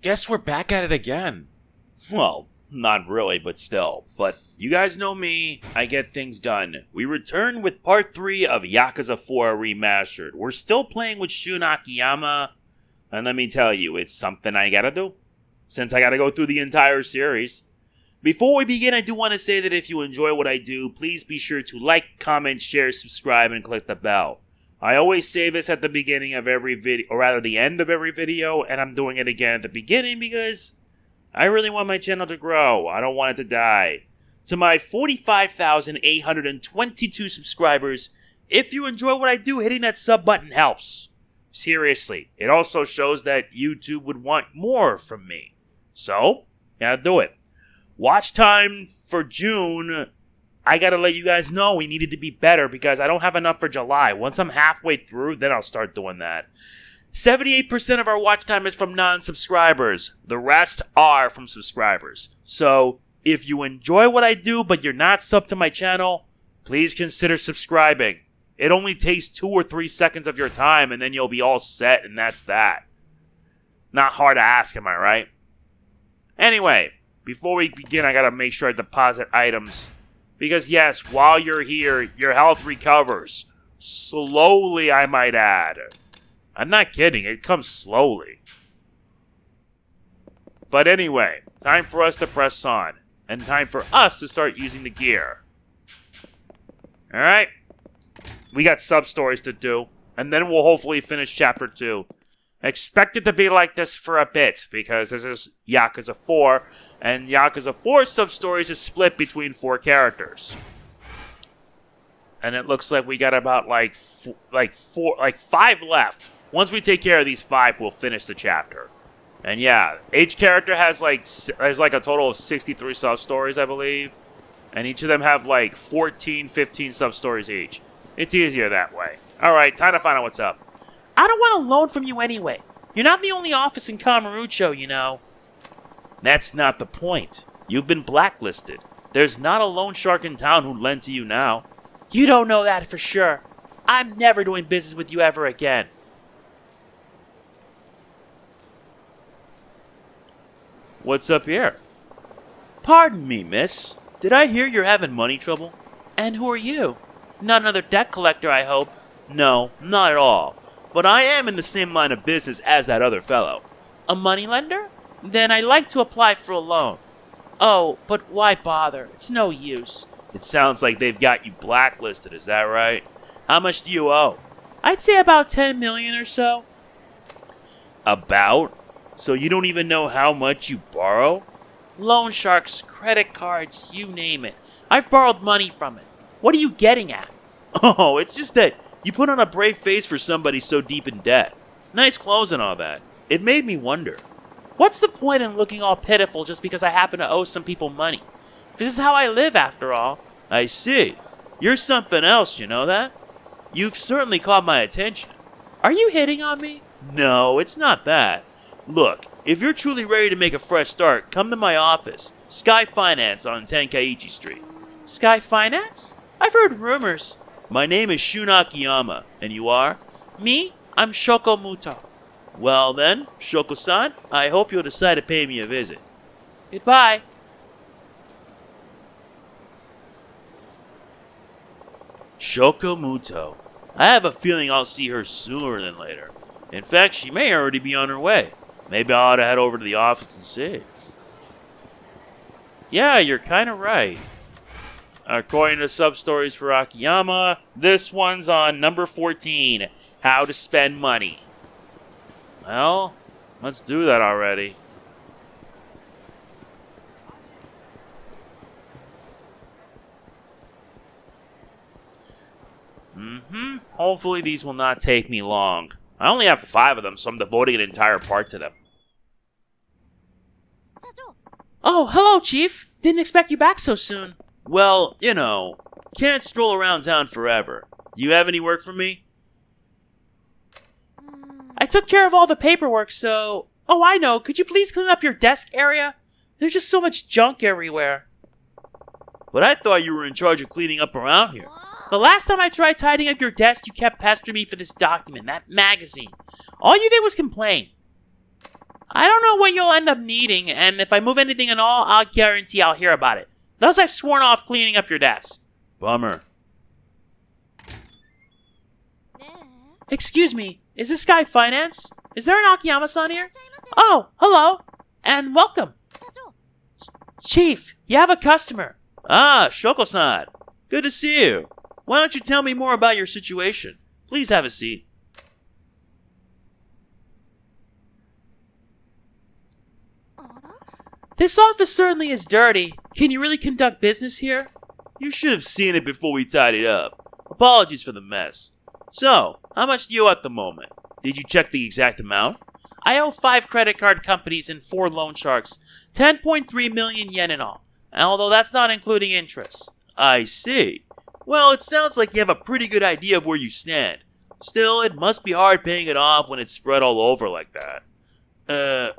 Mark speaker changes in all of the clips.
Speaker 1: guess we're back at it again. Well, not really, but still. But you guys know me, I get things done. We return with part 3 of Yakuza 4 Remastered. We're still playing with Shun Akiyama, and let me tell you, it's something I gotta do, since I gotta go through the entire series. Before we begin, I do want to say that if you enjoy what I do, please be sure to like, comment, share, subscribe, and click the bell. I always say this at the beginning of every video, or rather the end of every video, and I'm doing it again at the beginning because I really want my channel to grow. I don't want it to die. To my 45,822 subscribers, if you enjoy what I do, hitting that sub button helps. Seriously, it also shows that YouTube would want more from me. So, gotta do it. Watch time for June, I gotta let you guys know we needed to be better because I don't have enough for July. Once I'm halfway through, then I'll start doing that. 78% of our watch time is from non-subscribers. The rest are from subscribers. So, if you enjoy what I do but you're not subbed to my channel, please consider subscribing. It only takes 2 or 3 seconds of your time and then you'll be all set and that's that. Not hard to ask, am I right? Anyway, before we begin, I gotta make sure I deposit items. Because yes, while you're here, your health recovers. Slowly, I might add. I'm not kidding, it comes slowly. But anyway, time for us to press on. And time for us to start using the gear. Alright? We got sub-stories to do. And then we'll hopefully finish Chapter 2. Expect it to be like this for a bit, because this is Yakuza 4, and Yakuza 4's sub-stories is split between 4 characters. And it looks like we got about like 5 left. Once we take care of these 5, we'll finish the chapter. And yeah, each character has there's like a total of 63 sub-stories, I believe. And each of them have like 14, 15 sub-stories each. It's easier that way. Alright, time to find out what's up.
Speaker 2: I don't want a loan from you anyway. You're not the only office in Kamurocho, you know.
Speaker 1: That's not the point. You've been blacklisted. There's not a loan shark in town who'd lend to you now.
Speaker 2: You don't know that for sure. I'm never doing business with you ever again.
Speaker 1: What's up here? Pardon me, miss. Did I hear you're having money trouble?
Speaker 2: And who are you? Not another debt collector, I hope.
Speaker 1: No, not at all. But I am in the same line of business as that other fellow.
Speaker 2: A moneylender? Then I'd like to apply for a loan. Oh, but why bother? It's no use.
Speaker 1: It sounds like they've got you blacklisted, is that right? How much do you owe?
Speaker 2: I'd say about 10 million or so.
Speaker 1: About? So you don't even know how much you borrow?
Speaker 2: Loan sharks, credit cards, you name it. I've borrowed money from it. What are you getting at?
Speaker 1: Oh, it's just that you put on a brave face for somebody so deep in debt. Nice clothes and all that. It made me wonder.
Speaker 2: What's the point in looking all pitiful just because I happen to owe some people money? This is how I live, after all.
Speaker 1: I see. You're something else, you know that? You've certainly caught my attention.
Speaker 2: Are you hitting on me?
Speaker 1: No, it's not that. Look, if you're truly ready to make a fresh start, come to my office. Sky Finance on Tenkaichi Street.
Speaker 2: Sky Finance? I've heard rumors.
Speaker 1: My name is Shun Akiyama, and you are?
Speaker 2: Me? I'm Shoko Muto.
Speaker 1: Well then, Shoko-san, I hope you'll decide to pay me a visit.
Speaker 2: Goodbye.
Speaker 1: Shoko Muto. I have a feeling I'll see her sooner than later. In fact, she may already be on her way. Maybe I ought to head over to the office and see. Yeah, you're kind of right. According to sub-stories for Akiyama, this one's on number 14, How to Spend Money. Well, let's do that already. Hopefully these will not take me long. I only have 5 of them, so I'm devoting an entire part to them.
Speaker 2: Oh, hello, Chief. Didn't expect you back so soon.
Speaker 1: Well, you know, can't stroll around town forever. Do you have any work for me?
Speaker 2: I took care of all the paperwork, so... Oh, I know. Could you please clean up your desk area? There's just so much junk everywhere.
Speaker 1: But I thought you were in charge of cleaning up around here.
Speaker 2: The last time I tried tidying up your desk, you kept pestering me for this document, that magazine. All you did was complain. I don't know what you'll end up needing, and if I move anything at all, I'll guarantee I'll hear about it. Thus, I've sworn off cleaning up your desk.
Speaker 1: Bummer.
Speaker 2: Excuse me, is this guy finance? Is there an Akiyama-san here? Oh, hello, and welcome. Chief, you have a customer.
Speaker 1: Ah, Shoko-san. Good to see you. Why don't you tell me more about your situation? Please have a seat.
Speaker 2: This office certainly is dirty. Can you really conduct business here?
Speaker 1: You should have seen it before we tidied up. Apologies for the mess. So, how much do you owe at the moment? Did you check the exact amount?
Speaker 2: I owe 5 credit card companies and 4 loan sharks, 10.3 million yen in all, although that's not including interest.
Speaker 1: I see. Well, it sounds like you have a pretty good idea of where you stand. Still, it must be hard paying it off when it's spread all over like that.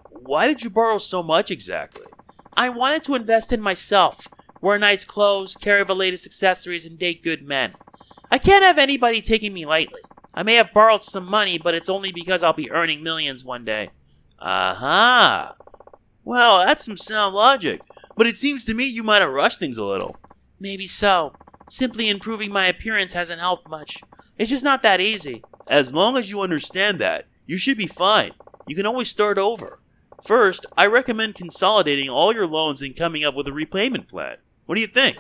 Speaker 1: Why did you borrow so much exactly?
Speaker 2: I wanted to invest in myself, wear nice clothes, carry the latest accessories, and date good men. I can't have anybody taking me lightly. I may have borrowed some money, but it's only because I'll be earning millions one day.
Speaker 1: Aha! Well, that's some sound logic, but it seems to me you might have rushed things a little.
Speaker 2: Maybe so. Simply improving my appearance hasn't helped much. It's just not that easy.
Speaker 1: As long as you understand that, you should be fine. You can always start over. First, I recommend consolidating all your loans and coming up with a repayment plan. What do you think?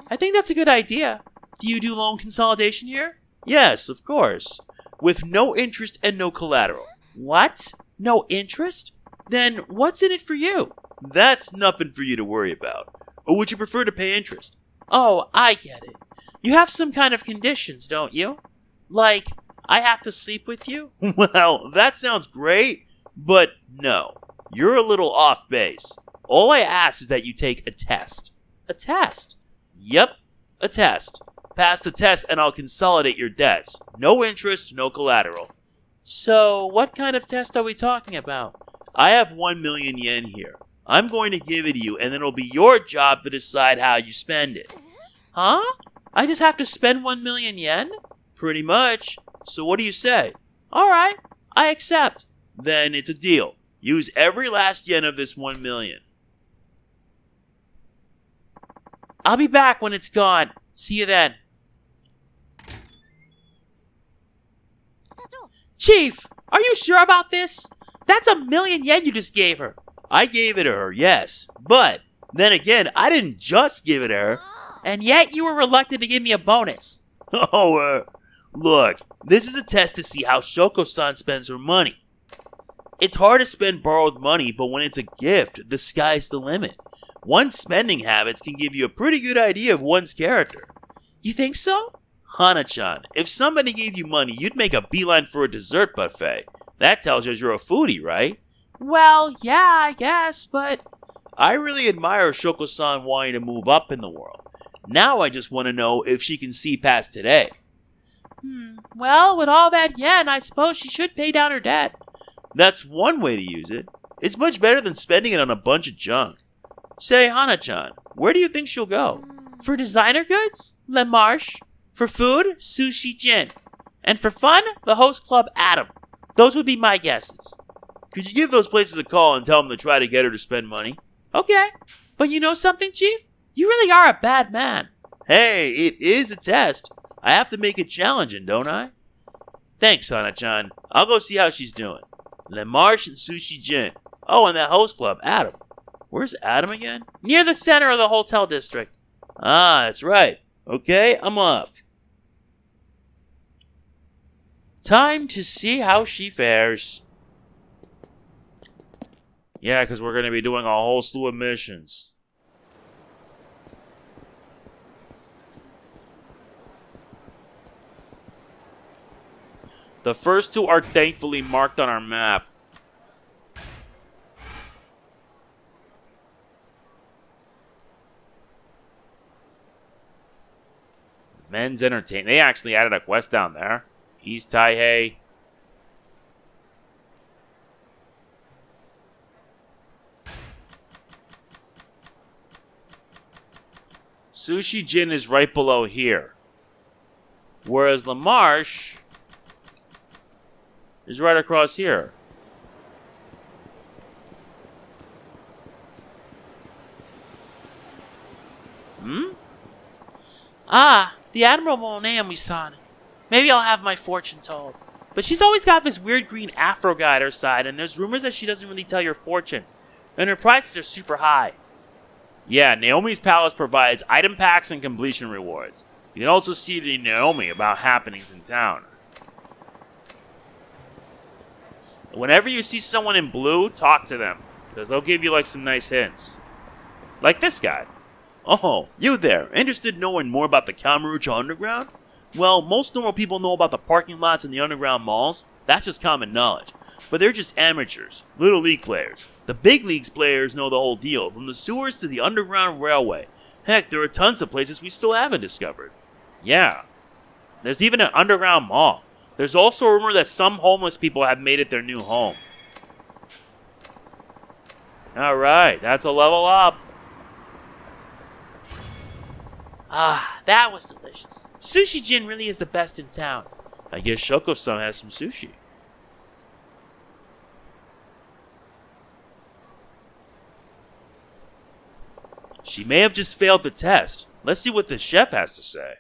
Speaker 2: I think that's a good idea. Do you do loan consolidation here?
Speaker 1: Yes, of course. With no interest and no collateral.
Speaker 2: What? No interest? Then what's in it for you?
Speaker 1: That's nothing for you to worry about. Or would you prefer to pay interest?
Speaker 2: Oh, I get it. You have some kind of conditions, don't you? Like, I have to sleep with you?
Speaker 1: Well, that sounds great, but no. You're a little off base. All I ask is that you take a test.
Speaker 2: A test?
Speaker 1: Yep, a test. Pass the test and I'll consolidate your debts. No interest, no collateral.
Speaker 2: So, what kind of test are we talking about?
Speaker 1: I have 1 million yen here. I'm going to give it to you, and then it'll be your job to decide how you spend it.
Speaker 2: Huh? I just have to spend 1 million yen?
Speaker 1: Pretty much. So what do you say?
Speaker 2: Alright, I accept.
Speaker 1: Then it's a deal. Use every last yen of this 1 million.
Speaker 2: I'll be back when it's gone. See you then. Chief, are you sure about this? That's 1 million yen you just gave her.
Speaker 1: I gave it to her, yes. But, then again, I didn't just give it to her.
Speaker 2: And yet you were reluctant to give me a bonus.
Speaker 1: Look, this is a test to see how Shoko-san spends her money. It's hard to spend borrowed money, but when it's a gift, the sky's the limit. One's spending habits can give you a pretty good idea of one's character.
Speaker 2: You think so?
Speaker 1: Hana-chan, if somebody gave you money, you'd make a beeline for a dessert buffet. That tells us you're a foodie, right?
Speaker 2: Well, yeah, I guess, but...
Speaker 1: I really admire Shoko-san wanting to move up in the world. Now I just want to know if she can see past today.
Speaker 2: Well, with all that yen, I suppose she should pay down her debt.
Speaker 1: That's one way to use it. It's much better than spending it on a bunch of junk. Say, Hana-chan, where do you think she'll go?
Speaker 2: For designer goods, Le Marche. For food, Sushi Jin. And for fun, the host club Adam. Those would be my guesses.
Speaker 1: Could you give those places a call and tell them to try to get her to spend money?
Speaker 2: Okay. But you know something, Chief? You really are a bad man.
Speaker 1: Hey, it is a test. I have to make it challenging, don't I? Thanks, Hana-chan. I'll go see how she's doing. Le Marche and Sushi Jin. Oh, and that host club, Adam. Where's Adam again?
Speaker 2: Near the center of the hotel district.
Speaker 1: Ah, that's right. Okay, I'm off.
Speaker 2: Time to see how she fares.
Speaker 1: Yeah, because we're going to be doing a whole slew of missions. The first two are thankfully marked on our map. Men's Entertainment. They actually added a quest down there. East Taihei. Sushi Jin is right below here. Whereas La Marche is right across here.
Speaker 2: Ah, the admirable Naomi-san. Maybe I'll have my fortune told. But she's always got this weird green afro guy at her side, and there's rumors that she doesn't really tell your fortune. And her prices are super high.
Speaker 1: Yeah, Naomi's Palace provides item packs and completion rewards. You can also see to Naomi about happenings in town. Whenever you see someone in blue, talk to them, because they'll give you like some nice hints. Like this guy. Oh, you there, interested in knowing more about the Kamurocho Underground? Well, most normal people know about the parking lots and the underground malls. That's just common knowledge. But they're just amateurs, little league players. The big leagues players know the whole deal, from the sewers to the underground railway. Heck, there are tons of places we still haven't discovered. Yeah. There's even an underground mall. There's also a rumor that some homeless people have made it their new home. Alright, that's a level up.
Speaker 2: Ah, that was delicious. Sushi Jin really is the best in town.
Speaker 1: I guess Shoko-san has some sushi. She may have just failed the test. Let's see what the chef has to say.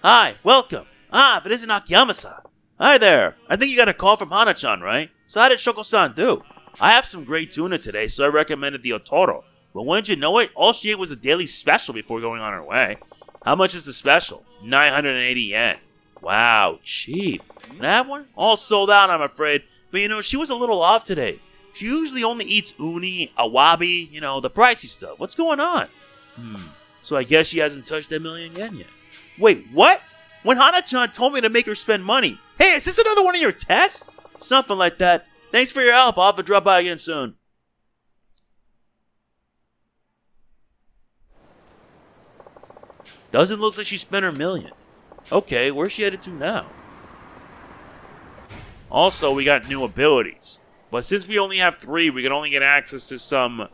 Speaker 1: Hi, welcome. Ah, if it isn't Akiyama-san. Hi there. I think you got a call from Hana-chan, right? So how did Shoko-san do? I have some great tuna today, so I recommended the Otoro. But wouldn't you know it, all she ate was a daily special before going on her way. How much is the special? 980 yen. Wow, cheap. Can I have one? All sold out, I'm afraid. But you know, she was a little off today. She usually only eats uni, awabi, you know, the pricey stuff. What's going on? So I guess she hasn't touched that million yen yet. Wait, what? When Hana-chan told me to make her spend money. Hey, is this another one of your tests? Something like that. Thanks for your help. I'll have to drop by again soon. Doesn't look like she spent her million. Okay, where's she headed to now? Also, we got new abilities. But since we only have 3, we can only get access to some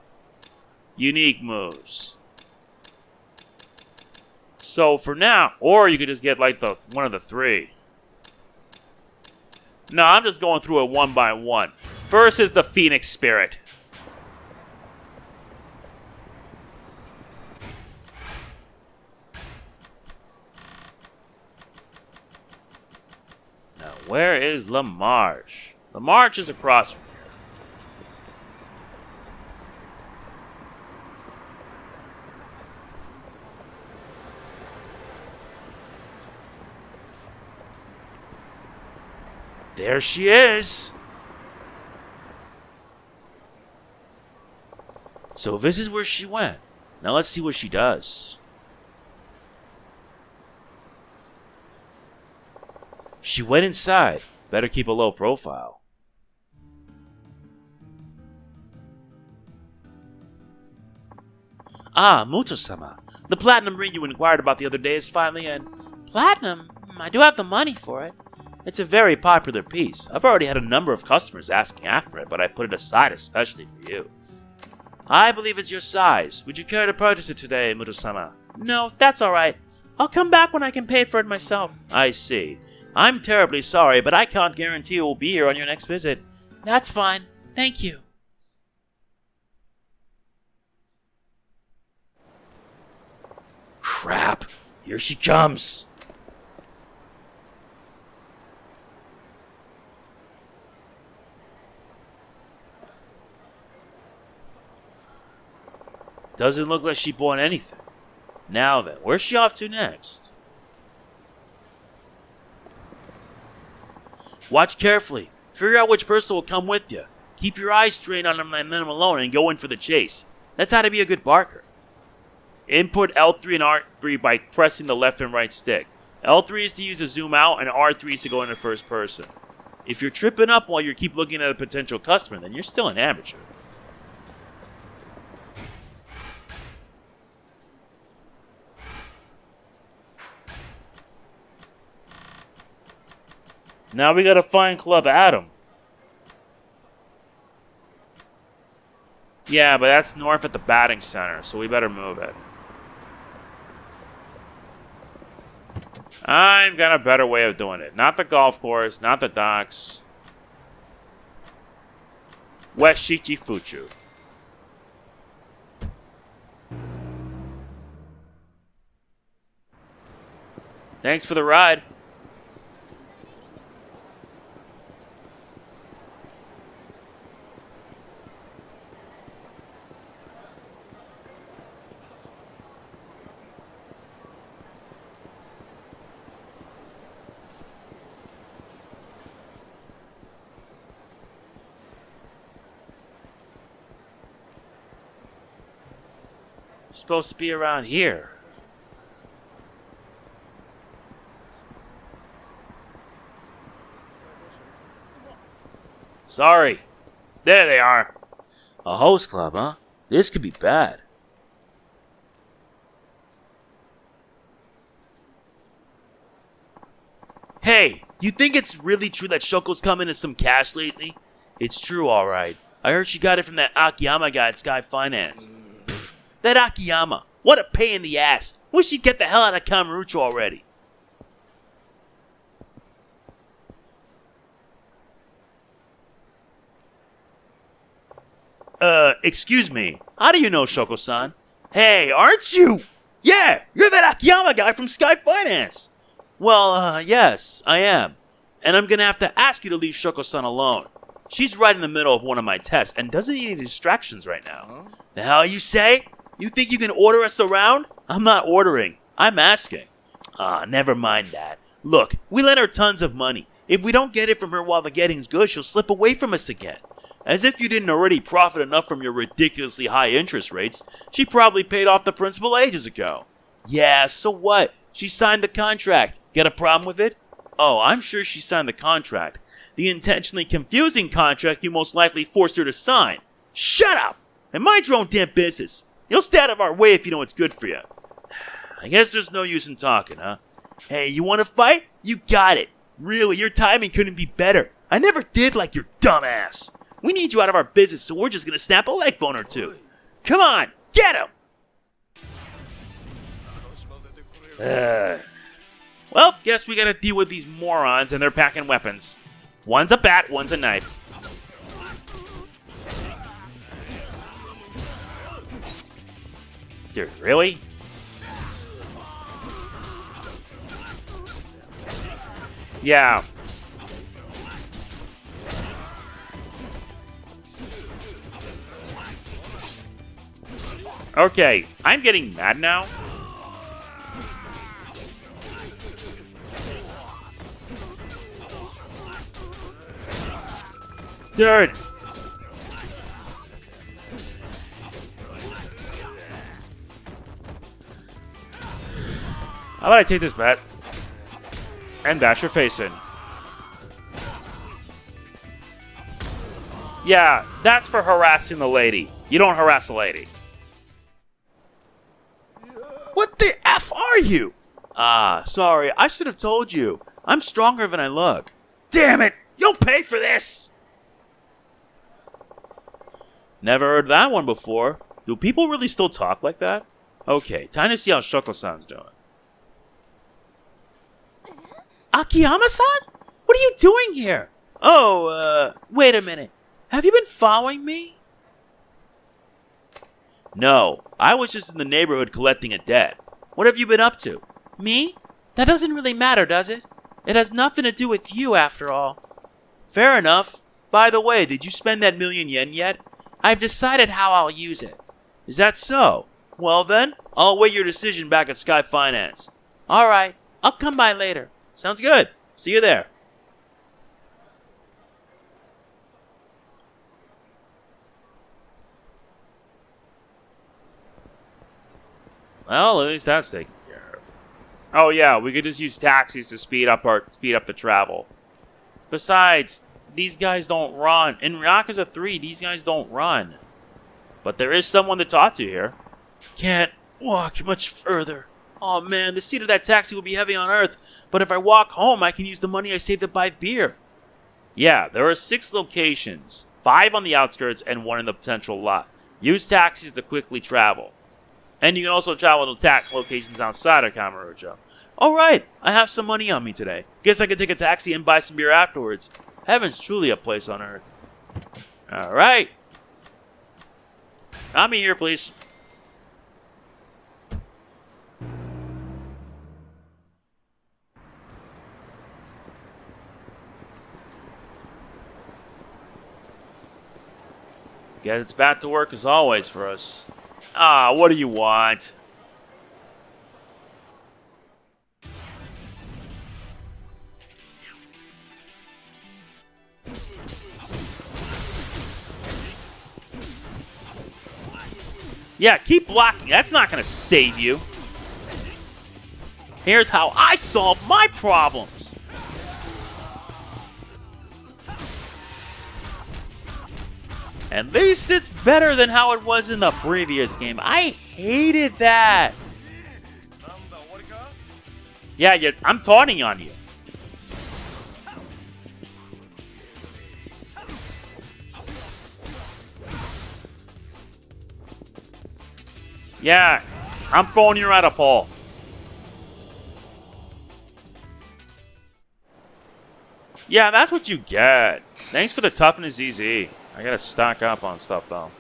Speaker 1: unique moves. So for now, or you could just get like one of the 3. No, I'm just going through it one by one. First is the Phoenix Spirit. Now, where is La Marche? La Marche is across from here. There she is. So this is where she went. Now let's see what she does. She went inside. Better keep a low profile. Ah, Muto-sama. The platinum ring you inquired about the other day is finally in.
Speaker 2: Platinum? I do have the money for it.
Speaker 1: It's a very popular piece. I've already had a number of customers asking after it, but I put it aside especially for you. I believe it's your size. Would you care to purchase it today, Muto-sama?
Speaker 2: No, that's alright. I'll come back when I can pay for it myself.
Speaker 1: I see. I'm terribly sorry, but I can't guarantee it will be here on your next visit.
Speaker 2: That's fine. Thank you.
Speaker 1: Crap. Here she comes. Doesn't look like she bought anything. Now then, where's she off to next? Watch carefully. Figure out which person will come with you. Keep your eyes straight on them and let them alone and go in for the chase. That's how to be a good barker. Input L3 and R3 by pressing the left and right stick. L3 is to use to zoom out and R3 is to go into first person. If you're tripping up while you keep looking at a potential customer, then you're still an amateur. Now we gotta find Club Adam. Yeah, but that's north at the batting center, so we better move it. I've got a better way of doing it. Not the golf course, not the docks. West Shichifuchu.
Speaker 2: Thanks for the ride. Supposed to be around here. Sorry. There they are. A host club, huh? This could be bad. Hey, you think it's really true that Shoko's come into some cash lately? It's true, alright. I heard she got it from that Akiyama guy at Sky Finance. Pfft, that Akiyama. What a pain in the ass. Wish he'd get the hell out of Kamurocho already. Excuse me. How do you know Shoko-san? Hey, aren't you? Yeah, you're that Akiyama guy from Sky Finance. Well, yes, I am. And I'm gonna have to ask you to leave Shoko-san alone. She's right in the middle of one of my tests and doesn't need any distractions right now. The hell you say? You think you can order us around? I'm not ordering. I'm asking. Never mind that. Look, we lent her tons of money. If we don't get it from her while the getting's good, she'll slip away from us again. As if you didn't already profit enough from your ridiculously high interest rates, she probably paid off the principal ages ago. Yeah, so what? She signed the contract. Got a problem with it? Oh, I'm sure she signed the contract. The intentionally confusing contract you most likely forced her to sign. Shut up! And mind your own damn business. You'll stay out of our way if you know what's good for you. I guess there's no use in talking, huh? Hey, you want to fight? You got it. Really, your timing couldn't be better. I never did like your dumb ass. We need you out of our business, so we're just gonna snap a leg bone or two. Come on, get him! Well, guess we gotta deal with these morons and they're packing weapons. One's a bat, one's a knife. Dude, really? Yeah. Okay, I'm getting mad now. Dude! How about I take this bat and bash your face in? Yeah, that's for harassing the lady. You don't harass a lady. What the F are you? Sorry, I should have told you. I'm stronger than I look. Damn it! You'll pay for this! Never heard that one before. Do people really still talk like that? Okay, time to see how Shoko-san's doing. Akiyama-san? What are you doing here? Oh, wait a minute. Have you been following me? No, I was just in the neighborhood collecting a debt. What have you been up to? Me? That doesn't really matter, does it? It has nothing to do with you, after all. Fair enough. By the way, did you spend that million yen yet? I've decided how I'll use it. Is that so? Well then, I'll await your decision back at Sky Finance. Alright, I'll come by later. Sounds good. See you there. Well, at least that's taken care of. Oh yeah, we could just use taxis to speed up the travel. Besides, these guys don't run. In Yakuza 3, these guys don't run. But there is someone to talk to here. Can't walk much further. Oh man, the seat of that taxi will be heavy on earth. But if I walk home, I can use the money I saved to buy beer. Yeah, there are 6 locations. 5 on the outskirts and 1 in the central lot. Use taxis to quickly travel. And you can also travel to locations outside of Kamurocho. Alright, I have some money on me today. Guess I could take a taxi and buy some beer afterwards. Heaven's truly a place on earth. Alright. Nami here, please. .
Speaker 1: Guess it's back to work as always for us. Ah, what do you want? Yeah, keep blocking. That's not going to save you. Here's how I solve my problems. At least it's better than how it was in the previous game. I hated that. Yeah, I'm taunting on you. Yeah, I'm throwing you at a pole. Yeah, that's what you get. Thanks for the toughness, ZZ. I gotta stock up on stuff, though.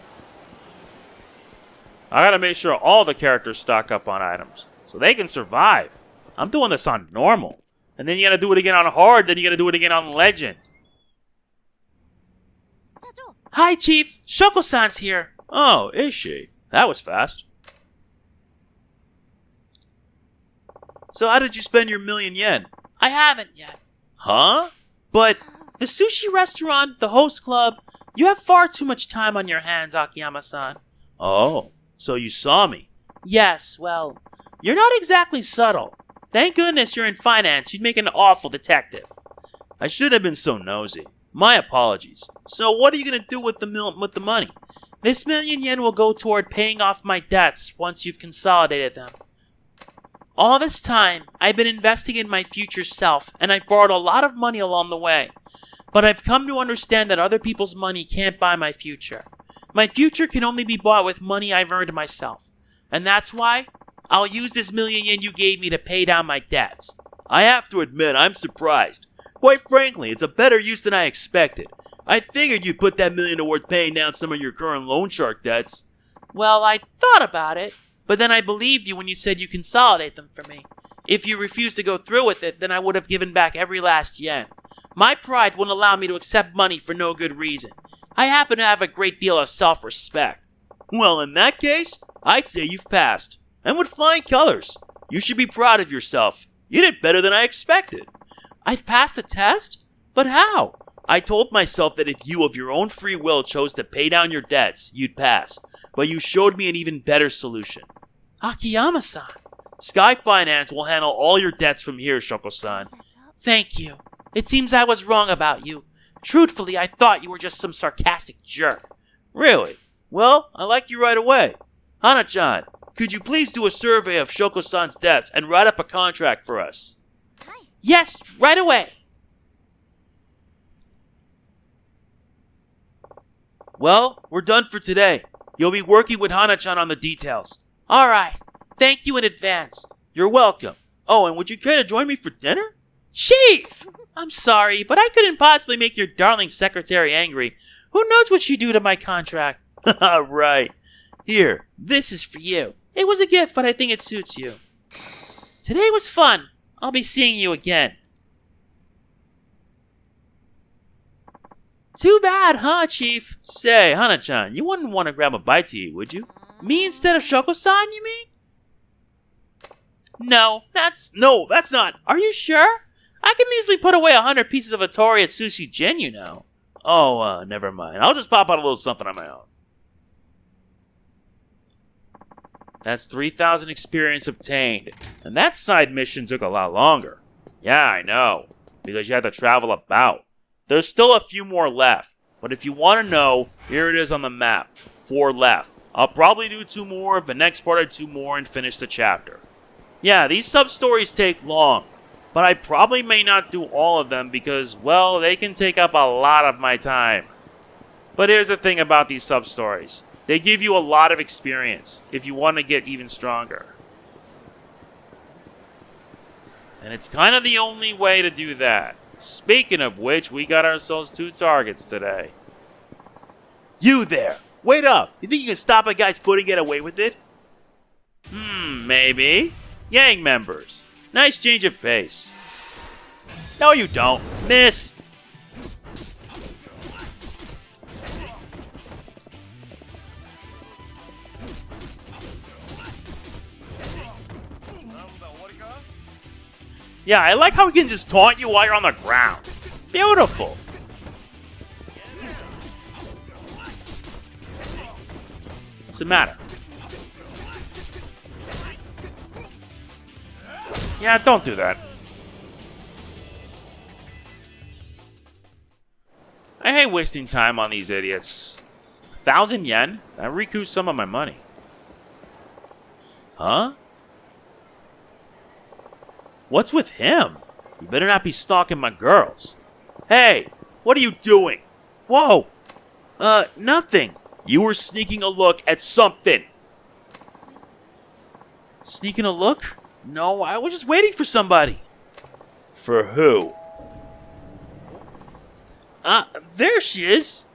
Speaker 1: I gotta make sure all the characters stock up on items, so they can survive. I'm doing this on normal. And then you gotta do it again on hard, then you gotta do it again on legend.
Speaker 2: Hi, Chief. Shoko-san's here.
Speaker 1: Oh, is she? That was fast. So how did you spend your $1,000,000 yen?
Speaker 2: I haven't yet.
Speaker 1: Huh? But
Speaker 2: The sushi restaurant, the host club, you have far too much time on your hands, Akiyama-san.
Speaker 1: oh, so you saw me.
Speaker 2: Yes, well, you're not exactly subtle. Thank goodness you're in finance. You'd make an awful detective.
Speaker 1: I should have been so nosy. My apologies. So what are you gonna do with the money?
Speaker 2: This $1,000,000 yen will go toward paying off my debts once you've consolidated them. All this time, I've been investing in my future self, and I've borrowed a lot of money along the way. But I've come to understand that other people's money can't buy my future. My future can only be bought with money I've earned myself. And that's why I'll use this $1,000,000 yen you gave me to pay down my debts.
Speaker 1: I have to admit, I'm surprised. Quite frankly, it's a better use than I expected. I figured you'd put that $1,000,000 toward paying down some of your current loan shark debts.
Speaker 2: Well, I thought about it, but then I believed you when you said you consolidate them for me. If you refused to go through with it, then I would have given back every last yen. My pride wouldn't allow me to accept money for no good reason. I happen to have a great deal of self-respect.
Speaker 1: Well, in that case, I'd say you've passed. And with flying colors. You should be proud of yourself. You did better than I expected.
Speaker 2: I've passed the test? But how?
Speaker 1: I told myself that if you of your own free will chose to pay down your debts, you'd pass. But you showed me an even better solution.
Speaker 2: Akiyama-san.
Speaker 1: Sky Finance will handle all your debts from here, Shoko-san.
Speaker 2: Thank you. It seems I was wrong about you. Truthfully, I thought you were just some sarcastic jerk.
Speaker 1: Really? Well, I like you right away. Hana-chan, could you please do a survey of Shoko-san's debts and write up a contract for us?
Speaker 2: Yes, right away.
Speaker 1: Well, we're done for today. You'll be working with Hana-chan on the details.
Speaker 2: All right. Thank you in advance.
Speaker 1: You're welcome. Oh, and would you care to join me for dinner?
Speaker 2: Chief! I'm sorry, but I couldn't possibly make your darling secretary angry. Who knows what she'd do to my contract?
Speaker 1: Right. Here,
Speaker 2: this is for you. It was a gift, but I think it suits you. Today was fun. I'll be seeing you again. Too bad, huh, Chief?
Speaker 1: Say, Hana-chan, you wouldn't want to grab a bite to eat, would you?
Speaker 2: Me instead of Shoko-san, you mean? No, that's not. Are you sure? I can easily put away 100 pieces of Atori at Sushi Jin, you know.
Speaker 1: Oh, never mind. I'll just pop out a little something on my own. That's 3,000 experience obtained. And that side mission took a lot longer. Yeah, I know. Because you had to travel about. There's still a few more left. But if you want to know, here it is on the map. 4 left. I'll probably do 2 more, the next part I 2 more, and finish the chapter. Yeah, these sub-stories take long. But I probably may not do all of them because, well, they can take up a lot of my time. But here's the thing about these sub-stories. They give you a lot of experience if you want to get even stronger. And it's kind of the only way to do that. Speaking of which, we got ourselves 2 targets today. You there! Wait up! You think you can stop a guy's foot and get away with it? Maybe. Gang members. Nice change of pace. No, you don't. Miss. Yeah, I like how he can just taunt you while you're on the ground. Beautiful. What's the matter? Yeah, don't do that. I hate wasting time on these idiots. 1,000 yen? That recoups some of my money. Huh? What's with him? You better not be stalking my girls. Hey, what are you doing? Whoa! Nothing. You were sneaking a look at something. Sneaking a look? No, I was just waiting for somebody. For who? There she is.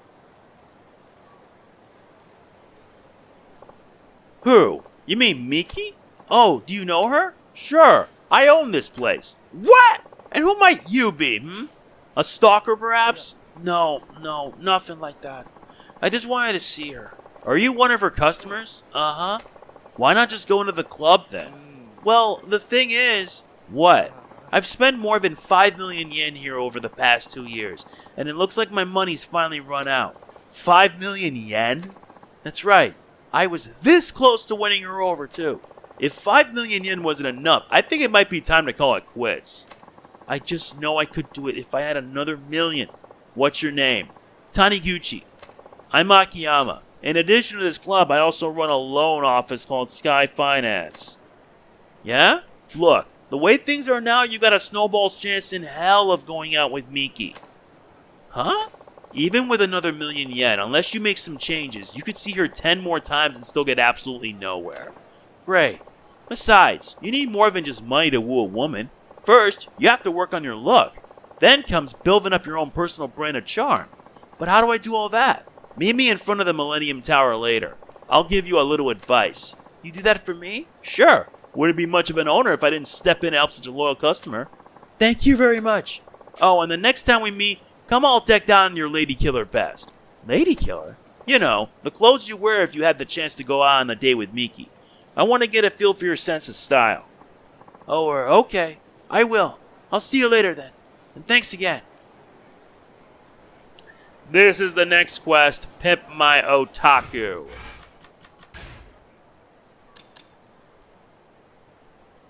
Speaker 1: Who? You mean Miki? Oh, do you know her? Sure, I own this place. What? And who might you be, A stalker, perhaps? No, nothing like that. I just wanted to see her. Are you one of her customers? Uh-huh. Why not just go into the club, then? Well, the thing is... What? I've spent more than 5 million yen here over the past 2 years, and it looks like my money's finally run out. 5 million yen? That's right. I was this close to winning her over, too. If 5 million yen wasn't enough, I think it might be time to call it quits. I just know I could do it if I had another million. What's your name? Taniguchi. I'm Akiyama. In addition to this club, I also run a loan office called Sky Finance. Yeah? Look, the way things are now, you got a snowball's chance in hell of going out with Miki. Huh? Even with another million yen, unless you make some changes, you could see her 10 more times and still get absolutely nowhere. Great. Besides, you need more than just money to woo a woman. First, you have to work on your look. Then comes building up your own personal brand of charm. But how do I do all that? Meet me in front of the Millennium Tower later. I'll give you a little advice. You do that for me? Sure. Wouldn't be much of an owner if I didn't step in and help such a loyal customer. Thank you very much. Oh, and the next time we meet, come all decked out in your lady killer best. Lady killer? You know, the clothes you wear if you had the chance to go out on a date with Miki. I want to get a feel for your sense of style. Oh, okay. I will. I'll see you later then. And thanks again. This is the next quest, Pimp My Otaku.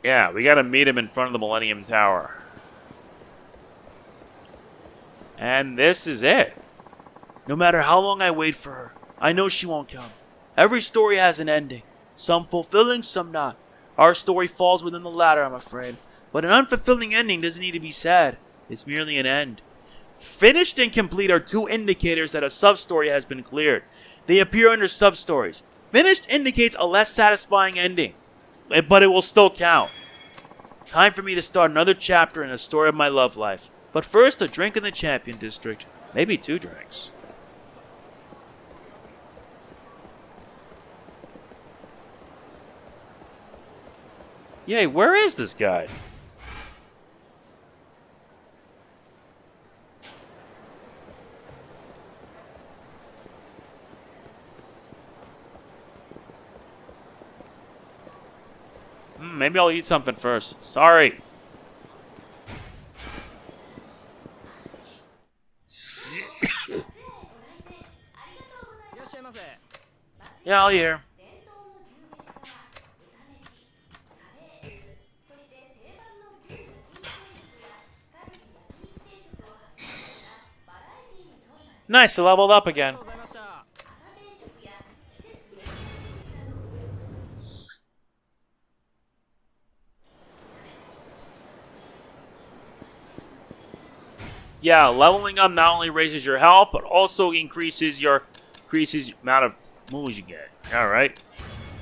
Speaker 1: Yeah, we gotta meet him in front of the Millennium Tower. And this is it. No matter how long I wait for her, I know she won't come. Every story has an ending. Some fulfilling, some not. Our story falls within the latter, I'm afraid. But an unfulfilling ending doesn't need to be sad. It's merely an end. Finished and complete are two indicators that a sub-story has been cleared. They appear under sub-stories. Finished indicates a less satisfying ending, but it will still count. Time for me to start another chapter in the story of my love life. But first, a drink in the Champion District. Maybe 2 drinks. Yay, where is this guy? Maybe I'll eat something first. Sorry. Yeah, I'll hear. Nice, I leveled up again. Yeah, leveling up not only raises your health, but also increases the amount of moves you get. Alright.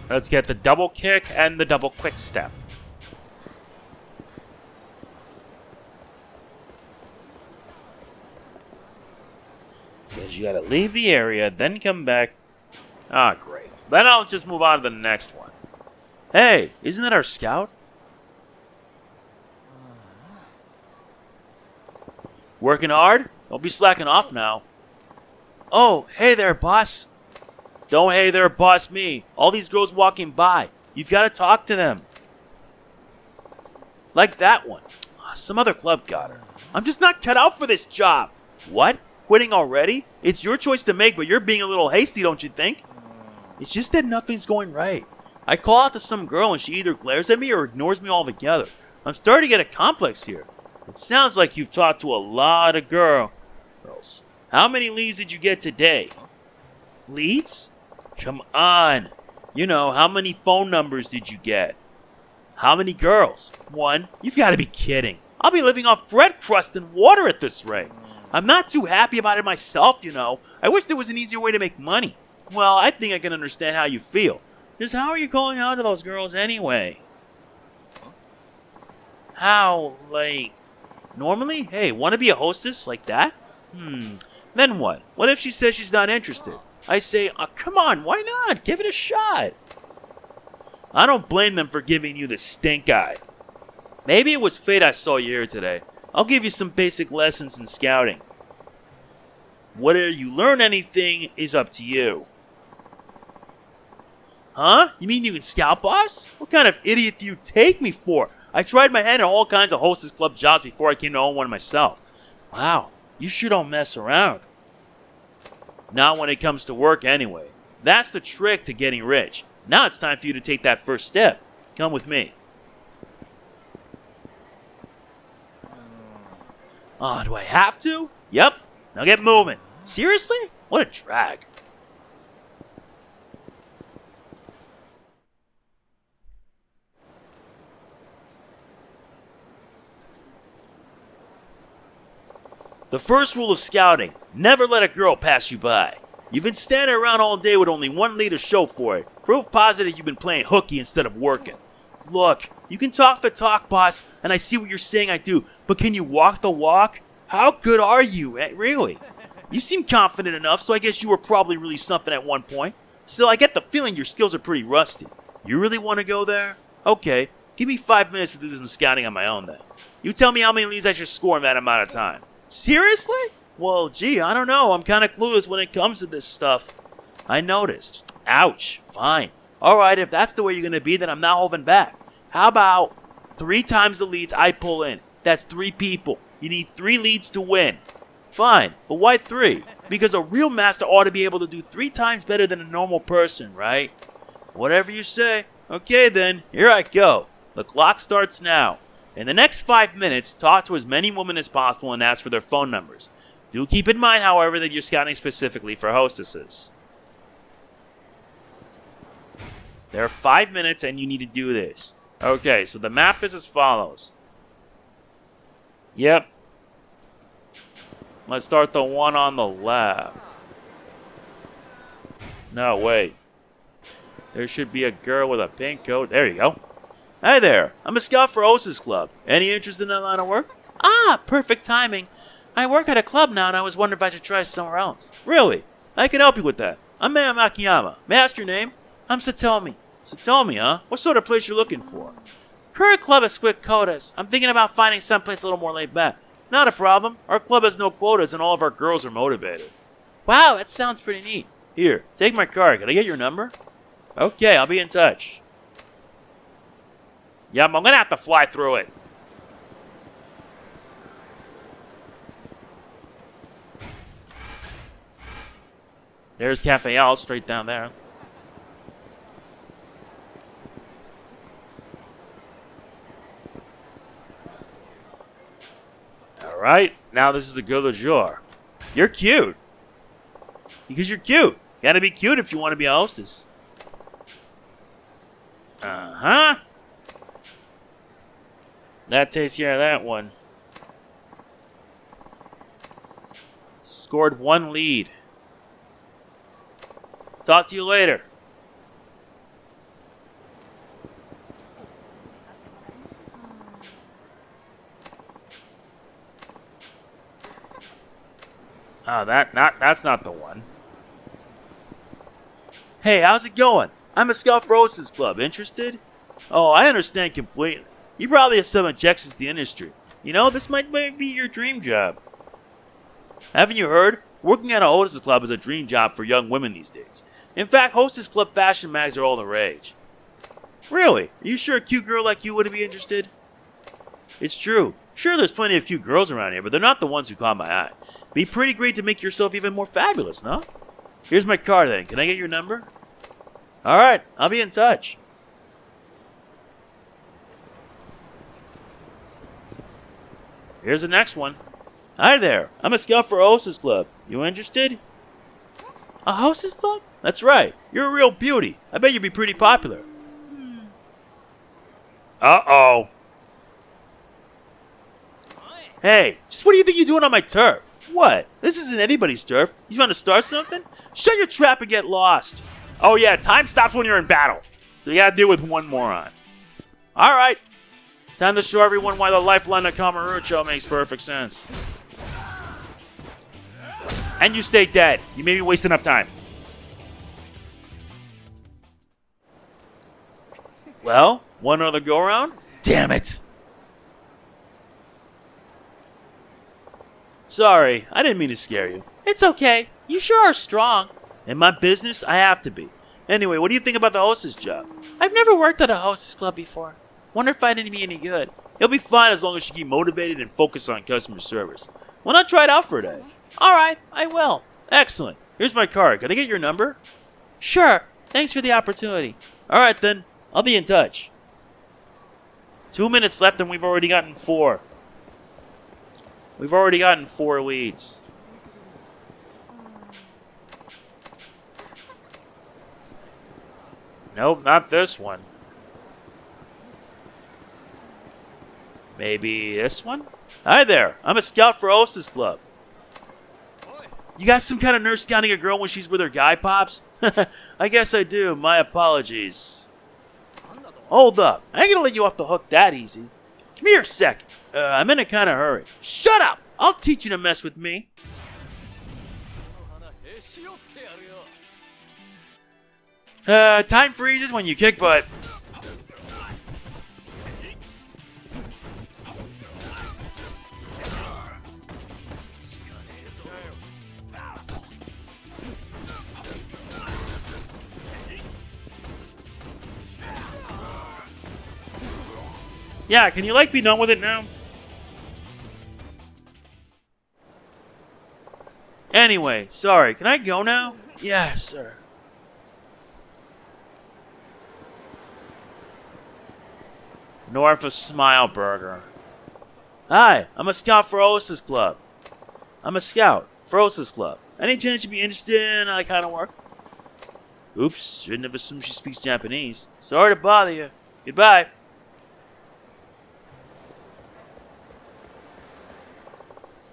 Speaker 1: Let's get the double kick and the double quick step. Says you gotta leave the area, then come back. Ah, great. Then I'll just move on to the next one. Hey, isn't that our scout? Working hard? Don't be slacking off now. Oh, hey there, boss. Don't hey there, boss me. All these girls walking by. You've got to talk to them. Like that one. some other club got her. I'm just not cut out for this job. What? Quitting already? It's your choice to make, but you're being a little hasty, don't you think? It's just that nothing's going right. I call out to some girl and she either glares at me or ignores me altogether. I'm starting to get a complex here. It sounds like you've talked to a lot of girls. How many leads did you get today? Leads? Come on. You know, how many phone numbers did you get? How many girls? One? You've got to be kidding. I'll be living off bread crust and water at this rate. I'm not too happy about it myself, you know. I wish there was an easier way to make money. Well, I think I can understand how you feel. Just how are you calling out to those girls anyway? How, like, normally? Hey, want to be a hostess like that? Then what? What if she says she's not interested? I say, come on, why not? Give it a shot. I don't blame them for giving you the stink eye. Maybe it was fate I saw you here today. I'll give you some basic lessons in scouting. Whether you learn anything is up to you. Huh? You mean you can scout, boss? What kind of idiot do you take me for? I tried my hand at all kinds of hostess club jobs before I came to own one myself. Wow, you sure don't mess around. Not when it comes to work anyway. That's the trick to getting rich. Now it's time for you to take that first step. Come with me. Oh, do I have to? Yep. Now get moving. Seriously? What a drag. The first rule of scouting, never let a girl pass you by. You've been standing around all day with only one lead to show for it. Proof positive you've been playing hooky instead of working. Look, you can talk the talk, boss, and I see what you're saying I do, but can you walk the walk? How good are you, really? You seem confident enough, so I guess you were probably really something at one point. Still, I get the feeling your skills are pretty rusty. You really want to go there? Okay, give me 5 minutes to do some scouting on my own then. You tell me how many leads I should score in that amount of time. Seriously? Well, gee, I don't know. I'm kind of clueless when it comes to this stuff. I noticed. Ouch. Fine. Alright, if that's the way you're going to be, then I'm not holding back. How about 3 times the leads I pull in? That's 3 people. You need 3 leads to win. Fine, but why 3? Because a real master ought to be able to do 3 times better than a normal person, right? Whatever you say. Okay then, here I go. The clock starts now. In the next 5 minutes, talk to as many women as possible and ask for their phone numbers. Do keep in mind, however, that you're scouting specifically for hostesses. There are 5 minutes and you need to do this. Okay, so the map is as follows. Yep. Let's start the one on the left. No, wait. There should be a girl with a pink coat. There you go. Hi there. I'm a scout for Hostess Club. Any interest in that line of work?
Speaker 2: Ah, perfect timing. I work at a club now and I was wondering if I should try somewhere else.
Speaker 1: Really? I can help you with that. I'm Akiyama. May I ask your name?
Speaker 2: I'm Satomi.
Speaker 1: Satomi, huh? What sort of place you're looking for?
Speaker 2: Current club has quick quotas. I'm thinking about finding someplace a little more laid back.
Speaker 1: Not a problem. Our club has no quotas and all of our girls are motivated.
Speaker 2: Wow, that sounds pretty neat.
Speaker 1: Here, take my card. Can I get your number? Okay, I'll be in touch. Yep, I'm gonna have to fly through it. There's Cafe L straight down there. Alright, now this is the girl du jour. You're cute. Because you're cute. Gotta be cute if you want to be a hostess. Uh-huh. That takes care of that one. Scored 1 lead. Talk to you later. Oh, that's not the one. Hey, how's it going? I'm a scout for Hostess Club. Interested? Oh, I understand completely. You probably have some objections to the industry. You know, this might be your dream job. Haven't you heard? Working at a Hostess Club is a dream job for young women these days. In fact, Hostess Club fashion mags are all the rage. Really? Are you sure a cute girl like you wouldn't be interested? It's true. Sure, there's plenty of cute girls around here, but they're not the ones who caught my eye. Be pretty great to make yourself even more fabulous, no? Here's my card then. Can I get your number? Alright, I'll be in touch. Here's the next one. Hi there. I'm a scout for a hostess club. You interested?
Speaker 2: A hostess club?
Speaker 1: That's right. You're a real beauty. I bet you'd be pretty popular. Uh-oh. Hey, just what do you think you're doing on my turf? What? This isn't anybody's turf. You trying to start something? Shut your trap and get lost. Oh yeah, time stops when you're in battle. So you gotta deal with one moron. Alright. Time to show everyone why the lifeline of Kamurocho makes perfect sense. And you stay dead. You made me waste enough time. Well, one other go-around? Damn it. Sorry, I didn't mean to scare you.
Speaker 2: It's okay. You sure are strong.
Speaker 1: In my business, I have to be. Anyway, what do you think about the hostess job?
Speaker 2: I've never worked at a hostess club before. Wonder if I'd be any good.
Speaker 1: You'll be fine as long as you keep motivated and focus on customer service. Why not try it out for a day?
Speaker 2: Alright, I will.
Speaker 1: Excellent. Here's my card. Can I get your number?
Speaker 2: Sure. Thanks for the opportunity.
Speaker 1: Alright then. I'll be in touch. 2 minutes left and we've already gotten 4. We've already gotten 4 leads. Nope, not this one. Maybe this one? Hi there. I'm a scout for Hostess Club. You got some kind of nurse scouting a girl when she's with her guy pops? I guess I do. My apologies. Hold up. I ain't gonna let you off the hook that easy. Come here a second. I'm in a kind of hurry. Shut up! I'll teach you to mess with me. Time freezes when you kick butt. Yeah, can you be done with it now? Anyway, sorry, can I go now? Yeah, sir. North of Smile Burger. Hi, I'm a scout for Hostess Club. I'm a scout for Hostess Club. Any chance you'd be interested in that kind of work? Oops, shouldn't have assumed she speaks Japanese. Sorry to bother you. Goodbye.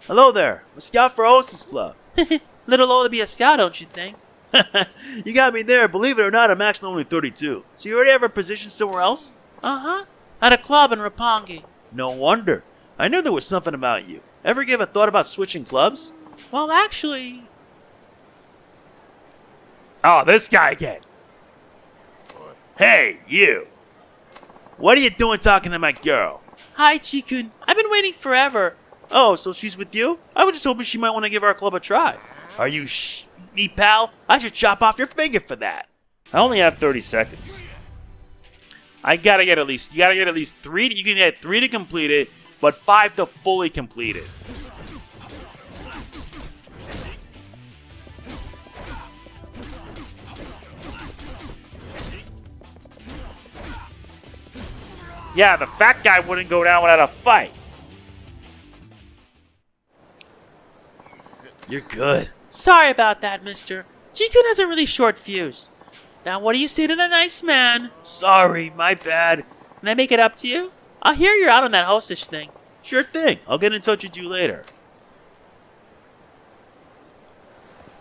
Speaker 1: Hello there. I'm a scout for Hostess Club.
Speaker 2: Little old to be a scout, don't you think?
Speaker 1: You got me there. Believe it or not, I'm actually only 32. So you already have a position somewhere else?
Speaker 2: Uh-huh. At a club in Roppongi.
Speaker 1: No wonder. I knew there was something about you. Ever give a thought about switching clubs?
Speaker 2: Well, actually...
Speaker 1: Oh, this guy again. Hey, you. What are you doing talking to my girl?
Speaker 2: Hi, Chikun. I've been waiting forever.
Speaker 1: Oh, so she's with you? I was just hoping she might want to give our club a try. Are you me, pal? I should chop off your finger for that. I only have 30 seconds. You gotta get at least 3. You can get 3 to complete it, but 5 to fully complete it. Yeah, the fat guy wouldn't go down without a fight. You're good.
Speaker 2: Sorry about that, mister. Chikun has a really short fuse. Now, what do you say to the nice man?
Speaker 1: Sorry, my bad.
Speaker 2: Can I make it up to you? I hear you're out on that hostess thing.
Speaker 1: Sure thing. I'll get in touch with you later.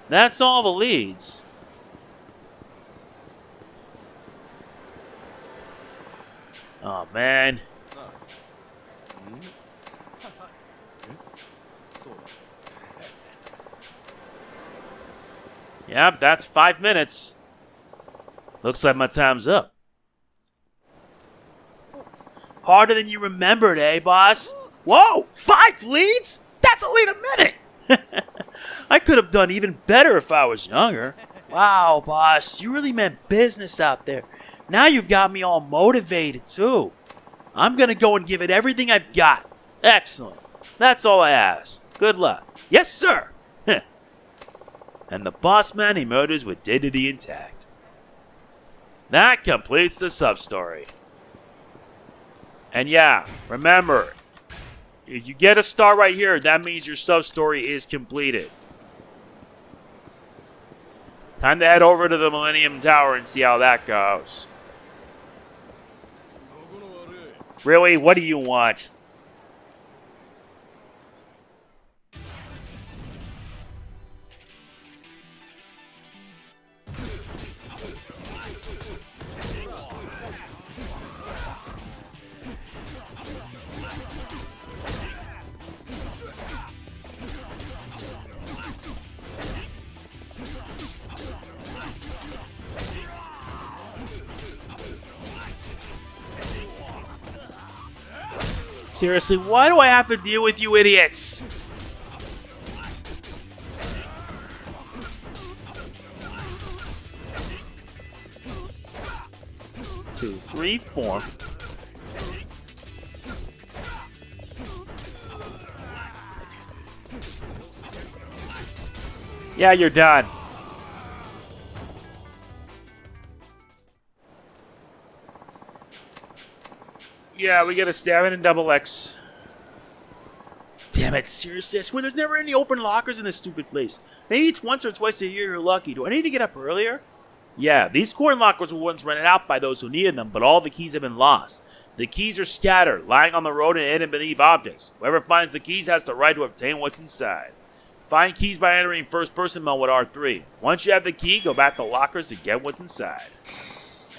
Speaker 1: That's all the leads. Oh, man. Yep, that's 5 minutes. Looks like my time's up. Harder than you remembered, eh, boss? Whoa! 5 leads? That's a lead a minute! I could have done even better if I was younger. Wow, boss, you really meant business out there. Now you've got me all motivated, too. I'm gonna go and give it everything I've got. Excellent. That's all I ask. Good luck. Yes, sir. And the boss man emerges with dignity intact. That completes the sub-story. And yeah, remember, if you get a star right here, that means your sub-story is completed. Time to head over to the Millennium Tower and see how that goes. Really? What do you want? Seriously, why do I have to deal with you idiots? Two, three, four. Yeah, you're done. Yeah, we get a stamina and double X. Damn it, seriously, I swear there's never any open lockers in this stupid place. Maybe it's once or twice a year you're lucky. Do I need to get up earlier? Yeah, these coin lockers were once rented out by those who needed them, but all the keys have been lost. The keys are scattered, lying on the road and hidden beneath objects. Whoever finds the keys has the right to obtain what's inside. Find keys by entering first-person mode with R3. Once you have the key, go back to lockers to get what's inside.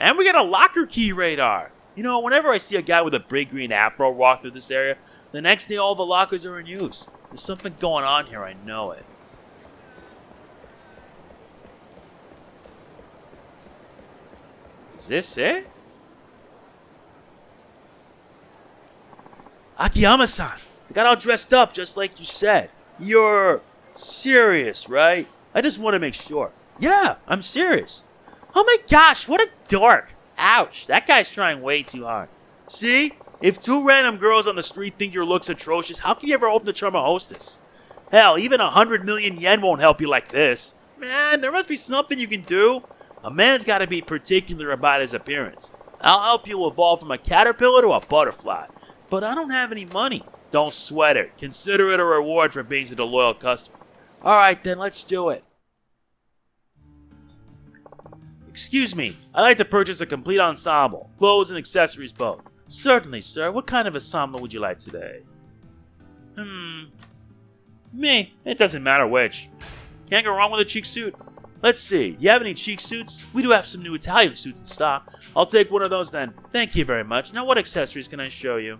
Speaker 1: And we got a locker key radar. You know, whenever I see a guy with a big green afro walk through this area, the next day all the lockers are in use. There's something going on here, I know it. Is this it? Akiyama-san, I got all dressed up just like you said. You're serious, right? I just want to make sure. Yeah, I'm serious. Oh my gosh, what a dork. Ouch, that guy's trying way too hard. See? If two random girls on the street think your looks atrocious, how can you ever hope to charm a hostess? Hell, even 100 million yen won't help you like this. Man, there must be something you can do. A man's got to be particular about his appearance. I'll help you evolve from a caterpillar to a butterfly. But I don't have any money. Don't sweat it. Consider it a reward for being such a loyal customer. Alright then, let's do it. Excuse me, I'd like to purchase a complete ensemble, clothes and accessories both. Certainly, sir. What kind of ensemble would you like today? Me. It doesn't matter which. Can't go wrong with a cheek suit. Let's see, do you have any cheek suits? We do have some new Italian suits in stock. I'll take one of those then. Thank you very much. Now what accessories can I show you?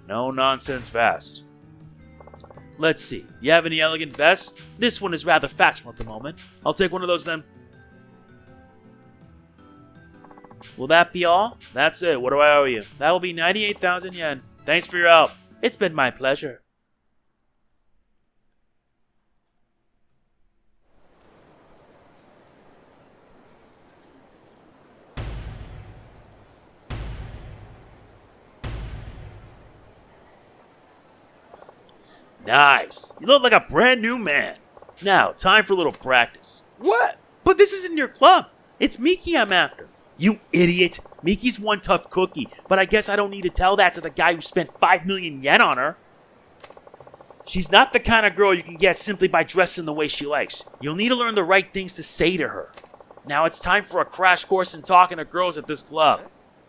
Speaker 1: No nonsense vest. Let's see, you have any elegant vests? This one is rather fashionable at the moment. I'll take one of those then. Will that be all? That's it. What do I owe you? That will be 98,000 yen. Thanks for your help. It's been my pleasure. Nice. You look like a brand new man. Now, time for a little practice. What? But this isn't your club. It's Miki I'm after. You idiot. Miki's one tough cookie, but I guess I don't need to tell that to the guy who spent 5 million yen on her. She's not the kind of girl you can get simply by dressing the way she likes. You'll need to learn the right things to say to her. Now it's time for a crash course in talking to girls at this club.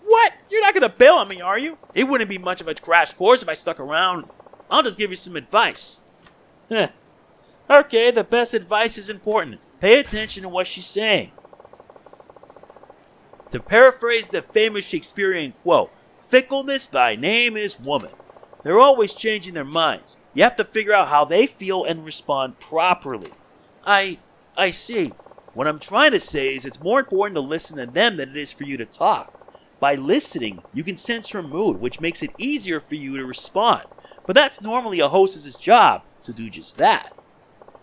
Speaker 1: What? You're not going to bail on me, are you? It wouldn't be much of a crash course if I stuck around. I'll just give you some advice. Okay, the best advice is important. Pay attention to what she's saying. To paraphrase the famous Shakespearean quote, fickleness, thy name is woman. They're always changing their minds. You have to figure out how they feel and respond properly. I see. What I'm trying to say is it's more important to listen to them than it is for you to talk. By listening, you can sense her mood, which makes it easier for you to respond. But that's normally a hostess's job, to do just that.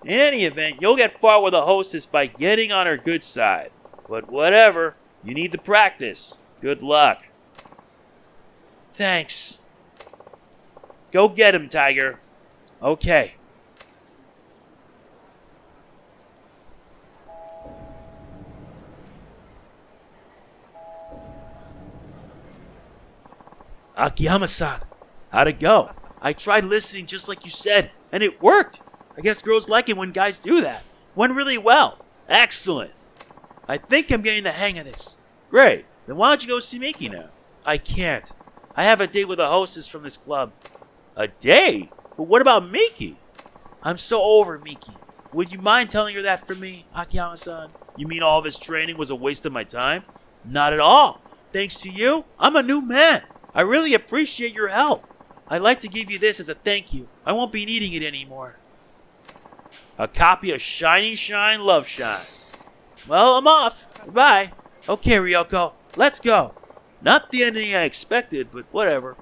Speaker 1: In any event, you'll get far with a hostess by getting on her good side. But whatever, you need to practice. Good luck. Thanks. Go get him, Tiger. Okay. Akiyama-san, how'd it go? I tried listening just like you said, and it worked. I guess girls like it when guys do that. Went really well. Excellent. I think I'm getting the hang of this. Great. Then why don't you go see Miki now? I can't. I have a date with a hostess from this club. A date? But what about Miki? I'm so over Miki. Would you mind telling her that for me, Akiyama-san? You mean all this training was a waste of my time? Not at all. Thanks to you, I'm a new man. I really appreciate your help. I'd like to give you this as a thank you. I won't be needing it anymore. A copy of Shiny Shine Love Shine. Well, I'm off. Goodbye. Okay, Ryoko, let's go. Not the ending I expected, but whatever.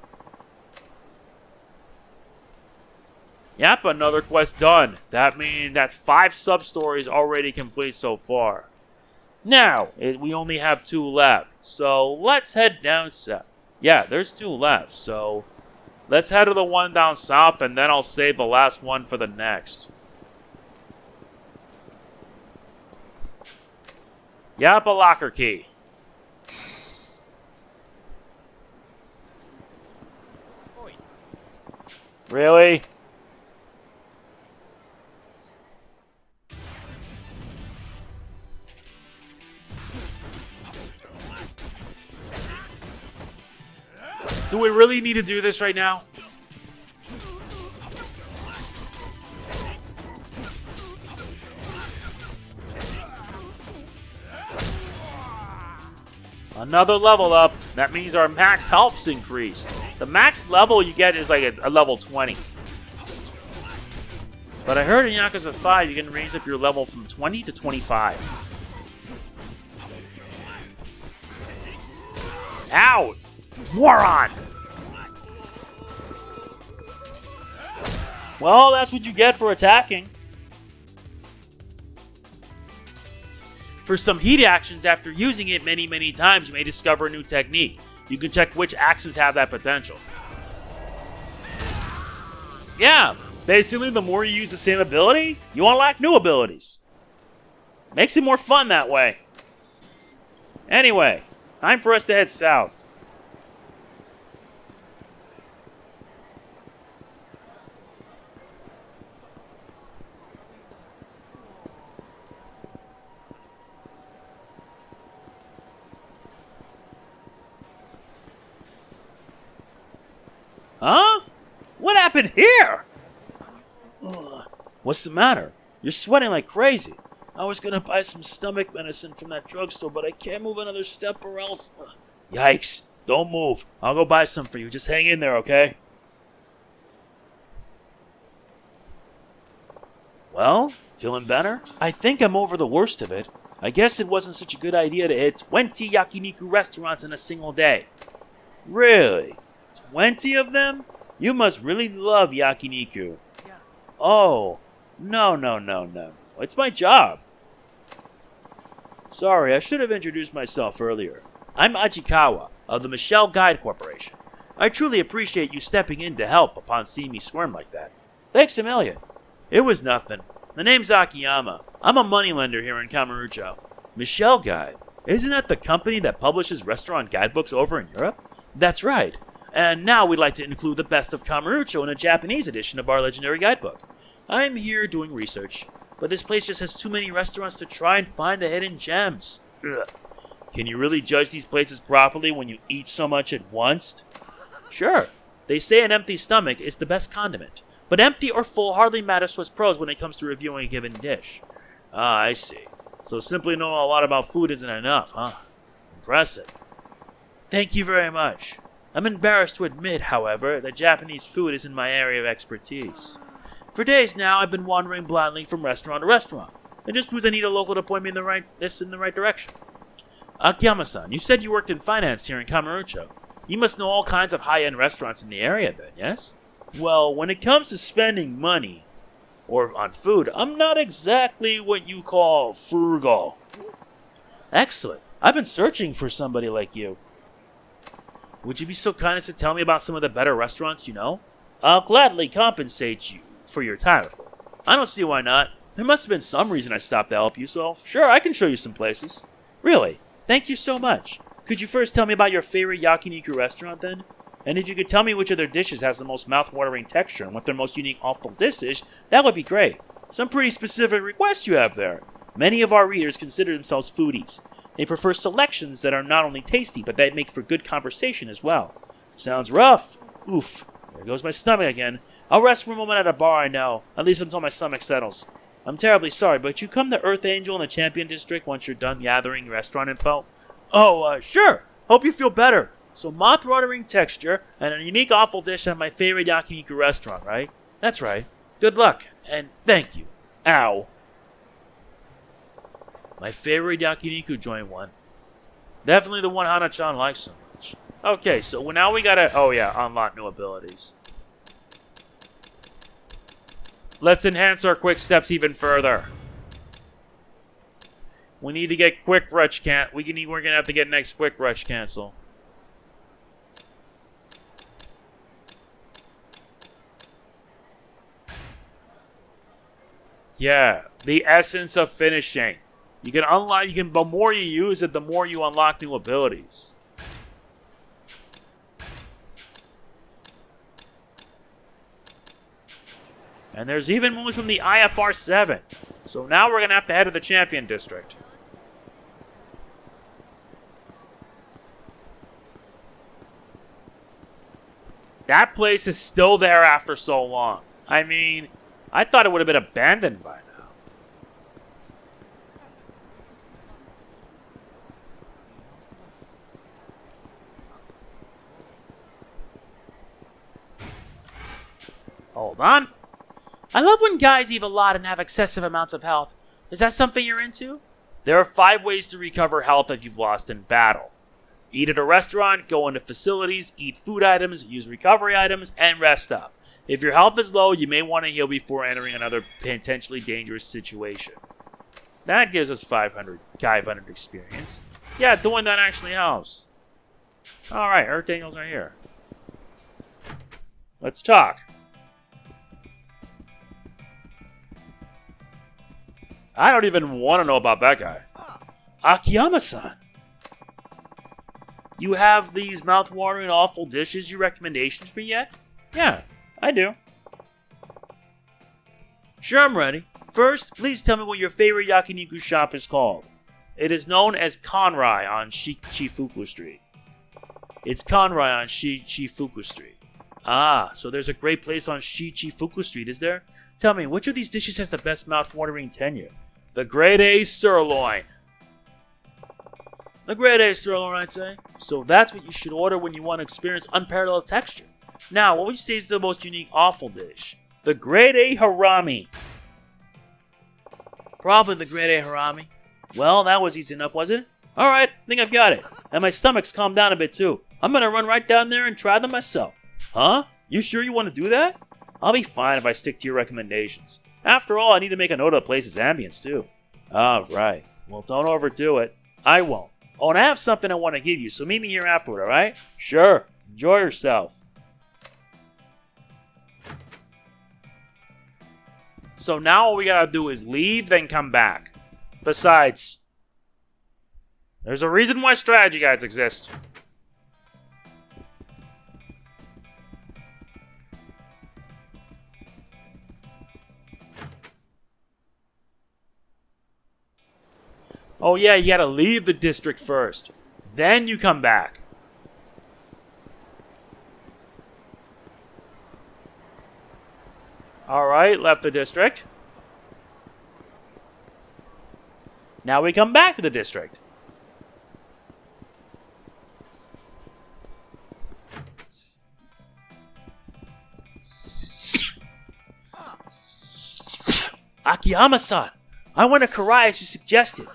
Speaker 1: Yep, another quest done. That means that's 5 sub-stories already complete so far. Now, we only have 2 left, so let's head down south. Yeah, there's 2 left, so let's head to the one down south, and then I'll save the last one for the next. Yep, a locker key. Really? Do we really need to do this right now? Another level up. That means our max health's increased. The max level you get is like a level 20. But I heard in Yakuza 5 you can raise up your level from 20 to 25. Ow! Moron! Well, that's what you get for attacking. For some heat actions, after using it many times, you may discover a new technique. You can check which actions have that potential. Yeah, basically the more you use the same ability, you unlock new abilities. Makes it more fun that way. Anyway, time for us to head south. Huh? What happened here? What's the matter? You're sweating like crazy. I was gonna buy some stomach medicine from that drugstore, but I can't move another step or else... Yikes. Don't move. I'll go buy some for you. Just hang in there, okay? Well, feeling better? I think I'm over the worst of it. I guess it wasn't such a good idea to hit 20 yakiniku restaurants in a single day. Really? 20 of them? You must really love yakiniku. Yeah. Oh, no. It's my job. Sorry, I should have introduced myself earlier. I'm Ajikawa of the Michelle Guide Corporation. I truly appreciate you stepping in to help upon seeing me squirm like that. Thanks a million. It was nothing. The name's Akiyama. I'm a moneylender here in Kamurocho. Michelle Guide? Isn't that the company that publishes restaurant guidebooks over in Europe? That's right. And now we'd like to include the best of Kamurocho in a Japanese edition of our legendary guidebook. I'm here doing research, but this place just has too many restaurants to try and find the hidden gems. Ugh. Can you really judge these places properly when you eat so much at once? Sure. They say an empty stomach is the best condiment, but empty or full hardly matters to us pros when it comes to reviewing a given dish. Ah, I see. So simply knowing a lot about food isn't enough, huh? Impressive. Thank you very much. I'm embarrassed to admit, however, that Japanese food isn't my area of expertise. For days now, I've been wandering blindly from restaurant to restaurant. It just proves I need a local to point me in the right direction. Akiyama-san, you said you worked in finance here in Kamurocho. You must know all kinds of high-end restaurants in the area then, yes? Well, when it comes to spending money, or on food, I'm not exactly what you call frugal. Excellent. I've been searching for somebody like you. Would you be so kind as to tell me about some of the better restaurants you know? I'll gladly compensate you for your time, of course. I don't see why not. There must have been some reason I stopped to help you, so sure, I can show you some places.
Speaker 2: Really? Thank you so much. Could you first tell me about your favorite yakiniku restaurant, then? And if you could tell me which of their dishes has the most mouth-watering texture and what their most unique awful dish is, that would be great.
Speaker 1: Some pretty specific requests you have there. Many of our readers consider themselves foodies. They prefer selections that are not only tasty, but that make for good conversation as well. Sounds rough. Oof. There goes my stomach again. I'll rest for a moment at a bar I know, at least until my stomach settles. I'm terribly sorry, but you come to Earth Angel in the Champion District once you're done gathering restaurant info? Oh, sure. Hope you feel better. So mouth-watering texture and a unique awful dish at my favorite yakiniku restaurant, right? That's right. Good luck, and thank you. Ow. My favorite yakiniku joint one. Definitely the one Hana-chan likes so much. Okay, so now we gotta, unlock new abilities. Let's enhance our quick steps even further. We need to get quick rush we're gonna have to get next quick rush cancel. Yeah, the essence of finishing. The more you use it, the more you unlock new abilities. And there's even moves from the IFR 7. So now we're going to have to head to the Champion District. That place is still there after so long. I mean, I thought it would have been abandoned by now. Hold on.
Speaker 2: I love when guys eat a lot and have excessive amounts of health. Is that something you're into?
Speaker 1: There are 5 ways to recover health that you've lost in battle. Eat at a restaurant, go into facilities, eat food items, use recovery items, and rest up. If your health is low, you may want to heal before entering another potentially dangerous situation. That gives us 500 experience. Yeah, doing that actually helps. Alright, Earth Angel's right here. Let's talk. I don't even want to know about that guy. Akiyama-san. You have these mouth-watering awful dishes you recommendations for yet? Yeah, I do. Sure, I'm ready. First, please tell me what your favorite yakiniku shop is called. It is known as Konrai on Shichifuku Street. It's Konrai on Shichifuku Street. Ah, so there's a great place on Shichifuku Street, is there? Tell me, which of these dishes has the best mouth-watering tenure? The Grade A Sirloin. The Grade A Sirloin, I'd say. So that's what you should order when you want to experience unparalleled texture. Now, what would you say is the most unique awful dish? The Grade A Harami. Probably the Grade A Harami. Well, that was easy enough, wasn't it? Alright, I think I've got it. And my stomach's calmed down a bit too. I'm gonna run right down there and try them myself. Huh? You sure you want to do that? I'll be fine if I stick to your recommendations. After all, I need to make a note of the place's ambience too. Alright. Well, don't overdo it. I won't. Oh, and I have something I want to give you, so meet me here afterward, alright? Sure. Enjoy yourself. So now all we gotta do is leave, then come back. Besides, there's a reason why strategy guides exist. Oh yeah, you gotta leave the district first. Then you come back. Alright, left the district. Now we come back to the district. Akiyama-san, I went to Karai as you suggested.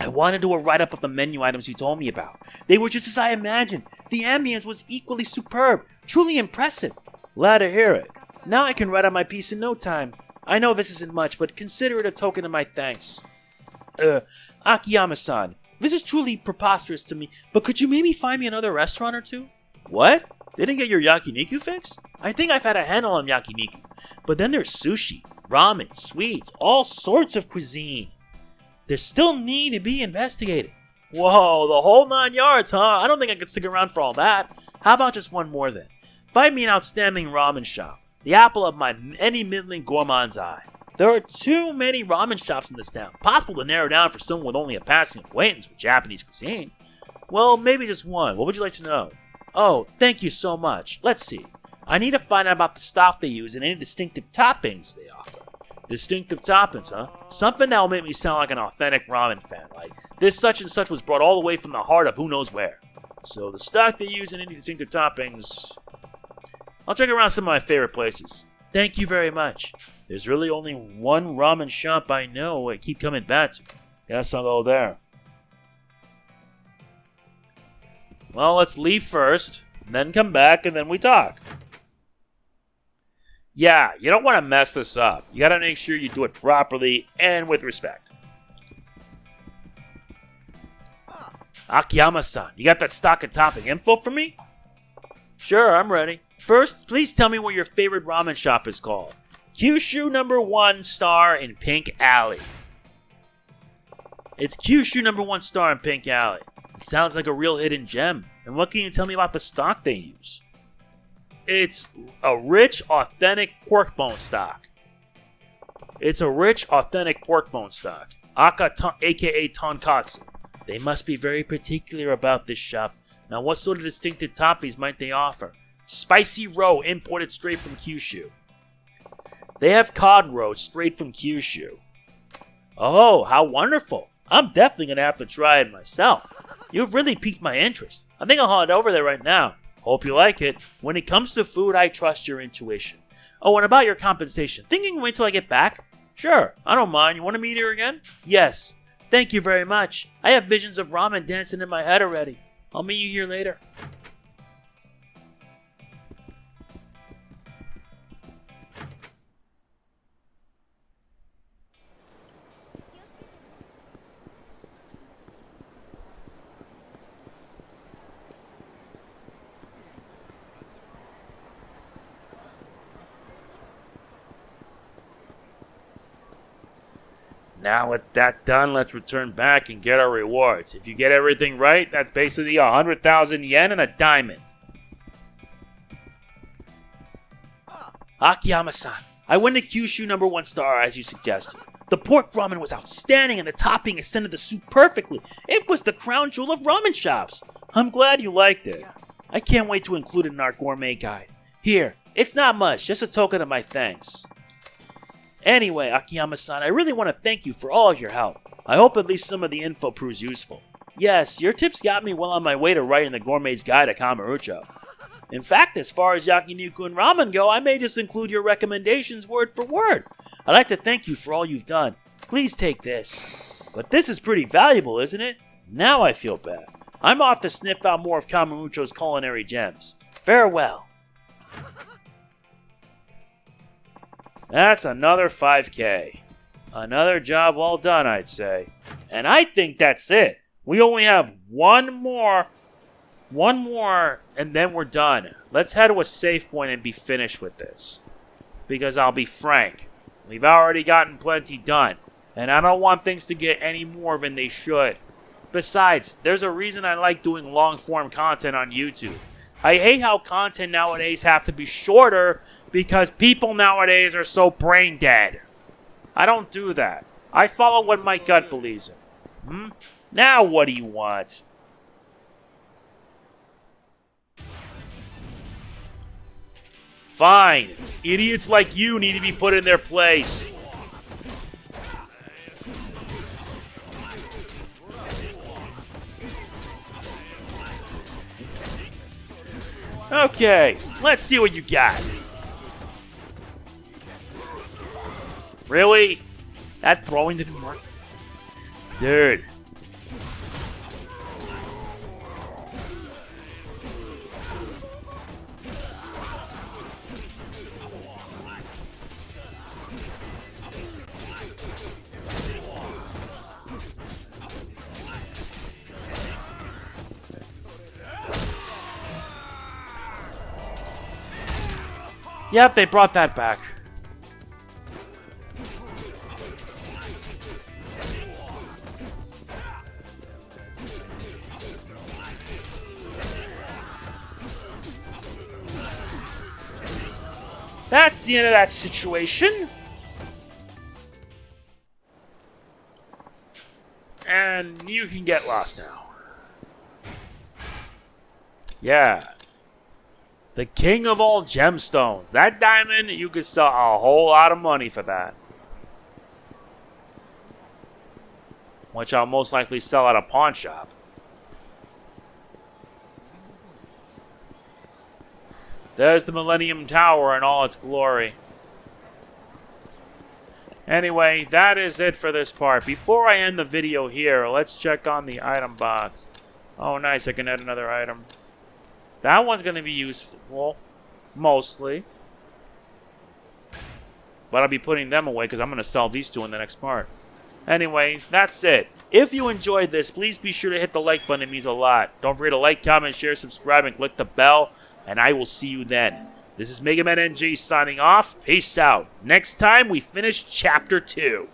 Speaker 1: I wanted to do a write-up of the menu items you told me about. They were just as I imagined. The ambience was equally superb. Truly impressive. Glad to hear it. Now I can write out my piece in no time. I know this isn't much, but consider it a token of my thanks. Akiyama-san, this is truly preposterous to me, but could you maybe find me another restaurant or two? What? Didn't get your yakiniku fix?
Speaker 2: I think I've had a handle on yakiniku. But then there's sushi, ramen, sweets, all sorts of cuisine. There still need to be investigated. Whoa, the whole 9 yards, huh? I don't think I could stick around for all that. How about just one more then? Find me an outstanding ramen shop. The apple of my any middling gourmand's eye. There are too many ramen shops in this town. Possible to narrow down for someone with only a passing acquaintance with Japanese cuisine. Well, maybe just one. What would you like to know? Oh, thank you so much. Let's see. I need to find out about the stock they use and any distinctive toppings they offer. Distinctive toppings, huh? Something that will make me sound like an authentic ramen fan. Like, this such and such was brought all the way from the heart of who knows where. So the stock they use and any distinctive toppings... I'll check around some of my favorite places. Thank you very much. There's really only one ramen shop I know I keep coming back to. Guess I'll go there. Well, let's leave first, then come back, and then we talk. Yeah, you don't want to mess this up. You gotta make sure you do it properly and with respect. Akiyama-san, you got that stock and topping info for me? Sure, I'm ready. First, please tell me what your favorite ramen shop is called. Kyushu number 1 star in Pink Alley. It's Kyushu number 1 star in Pink Alley. It sounds like a real hidden gem. And what can you tell me about the stock they use? It's a rich, authentic pork bone stock. Aka tonkatsu. They must be very particular about this shop. Now, what sort of distinctive toppings might they offer? Spicy roe imported straight from Kyushu. They have cod roe straight from Kyushu. Oh, how wonderful. I'm definitely going to have to try it myself. You've really piqued my interest. I think I'll head over there right now. Hope you like it. When it comes to food, I trust your intuition. Oh, and about your compensation. Thinking you wait till I get back? Sure, I don't mind. You want to meet here again? Yes. Thank you very much. I have visions of ramen dancing in my head already. I'll meet you here later. Now with that done, let's return back and get our rewards. If you get everything right, that's basically 100,000 yen and a diamond. Akiyama-san, I went to Kyushu number 1 star as you suggested. The pork ramen was outstanding and the topping extended the soup perfectly. It was the crown jewel of ramen shops. I'm glad you liked it. I can't wait to include it in our gourmet guide. Here, it's not much, just a token of my thanks. Anyway, Akiyama-san, I really want to thank you for all of your help. I hope at least some of the info proves useful. Yes, your tips got me well on my way to writing the Gourmet's Guide to Kamurocho. In fact, as far as yakiniku and ramen go, I may just include your recommendations word for word. I'd like to thank you for all you've done. Please take this. But this is pretty valuable, isn't it? Now I feel bad. I'm off to sniff out more of Kamurocho's culinary gems. Farewell. That's another 5K. Another job well done, I'd say. And I think that's it. We only have one more, and then we're done. Let's head to a safe point and be finished with this. Because I'll be frank, we've already gotten plenty done, and I don't want things to get any more than they should. Besides, there's a reason I like doing long-form content on YouTube. I hate how content nowadays have to be shorter because people nowadays are so brain dead. I don't do that. I follow what my gut believes in. Now what do you want? Fine. Idiots like you need to be put in their place. Okay, let's see what you got. Really? That throwing didn't work? Dude.
Speaker 1: Yep, they brought that back. That's the end of that situation. And you can get lost now. Yeah. The king of all gemstones. That diamond, you could sell a whole lot of money for that. Which I'll most likely sell at a pawn shop. There's the Millennium Tower in all its glory. Anyway, that is it for this part. Before I end the video here, let's check on the item box. Oh, nice. I can add another item. That one's going to be useful. Mostly. But I'll be putting them away because I'm going to sell these two in the next part. Anyway, that's it. If you enjoyed this, please be sure to hit the like button. It means a lot. Don't forget to like, comment, share, subscribe, and click the bell. And I will see you then. This is MegamanNG signing off. Peace out. Next time, we finish Chapter 2.